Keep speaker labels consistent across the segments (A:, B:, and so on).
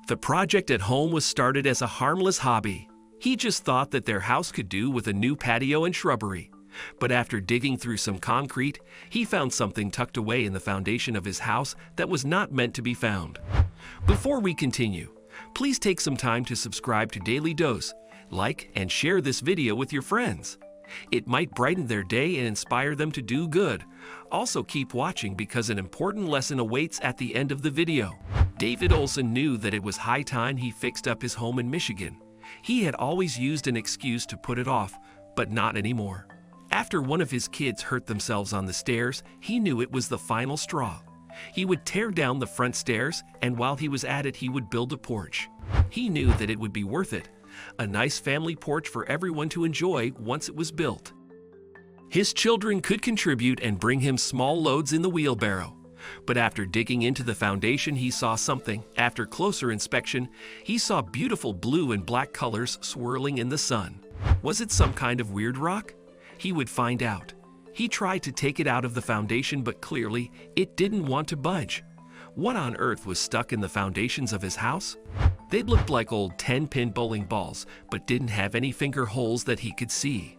A: The project at home was started as a harmless hobby. He just thought that their house could do with a new patio and shrubbery. But after digging through some concrete, he found something tucked away in the foundation of his house that was not meant to be found. Before we continue, please take some time to subscribe to Dailydose, like and share this video with your friends. It might brighten their day and inspire them to do good. Also keep watching because an important lesson awaits at the end of the video. David Olson knew that it was high time he fixed up his home in Michigan. He had always used an excuse to put it off, but not anymore. After one of his kids hurt themselves on the stairs, he knew it was the final straw. He would tear down the front stairs, and while he was at it, he would build a porch. He knew that it would be worth it. A nice family porch for everyone to enjoy once it was built. His children could contribute and bring him small loads in the wheelbarrow. But after digging into the foundation, he saw something. After closer inspection, he saw beautiful blue and black colors swirling in the sun. Was it some kind of weird rock? He would find out. He tried to take it out of the foundation, but clearly it didn't want to budge. What on earth was stuck in the foundations of his house? They looked like old 10-pin bowling balls, but didn't have any finger holes that he could see.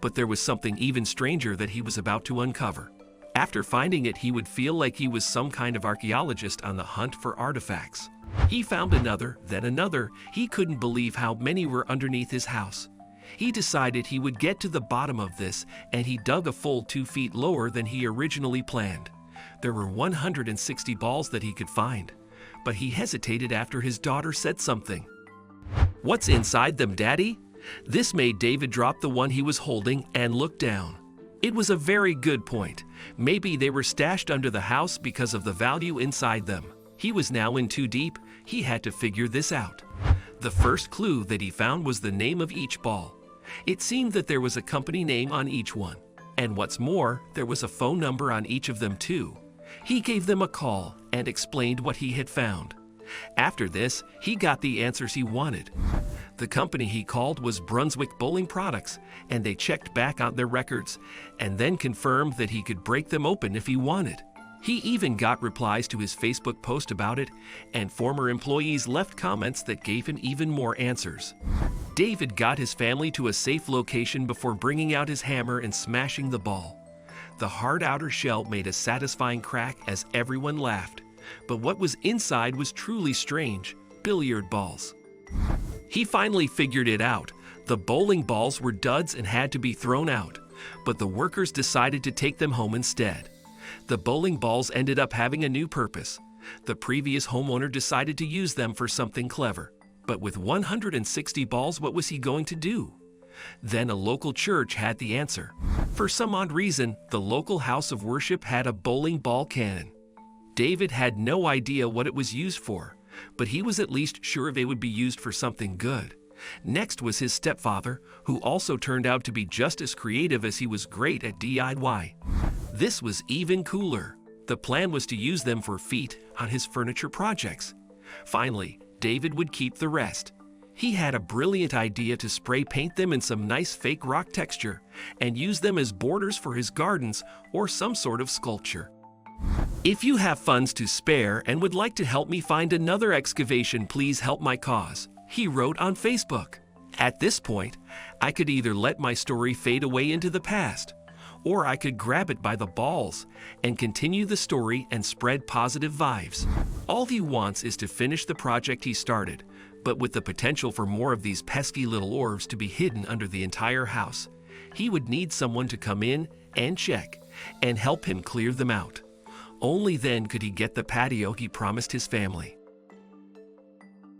A: But there was something even stranger that he was about to uncover. After finding it, he would feel like he was some kind of archaeologist on the hunt for artifacts. He found another, then another. He couldn't believe how many were underneath his house. He decided he would get to the bottom of this, and he dug a full 2 feet lower than he originally planned. There were 160 balls that he could find, but he hesitated after his daughter said something. "What's inside them, Daddy?" This made David drop the one he was holding and look down. It was a very good point. Maybe they were stashed under the house because of the value inside them. He was now in too deep. He had to figure this out. The first clue that he found was the name of each ball. It seemed that there was a company name on each one. And what's more, there was a phone number on each of them too. He gave them a call and explained what he had found. After this, he got the answers he wanted. The company he called was Brunswick Bowling Products, and they checked back on their records and then confirmed that he could break them open if he wanted. He even got replies to his Facebook post about it, and former employees left comments that gave him even more answers. David got his family to a safe location before bringing out his hammer and smashing the ball. The hard outer shell made a satisfying crack as everyone laughed. But what was inside was truly strange: billiard balls. He finally figured it out. The bowling balls were duds and had to be thrown out, but the workers decided to take them home instead. The bowling balls ended up having a new purpose. The previous homeowner decided to use them for something clever. But with 160 balls, what was he going to do? Then a local church had the answer. For some odd reason, the local house of worship had a bowling ball cannon. David had no idea what it was used for, but he was at least sure they would be used for something good. Next was his stepfather, who also turned out to be just as creative as he was great at DIY. This was even cooler. The plan was to use them for feet on his furniture projects. Finally, David would keep the rest. He had a brilliant idea to spray paint them in some nice fake rock texture and use them as borders for his gardens or some sort of sculpture. If you have funds to spare and would like to help me find another excavation, please help my cause, he wrote on Facebook. At this point, I could either let my story fade away into the past, or I could grab it by the balls and continue the story and spread positive vibes. All he wants is to finish the project he started, but with the potential for more of these pesky little orbs to be hidden under the entire house. He would need someone to come in and check and help him clear them out. Only then could he get the patio he promised his family.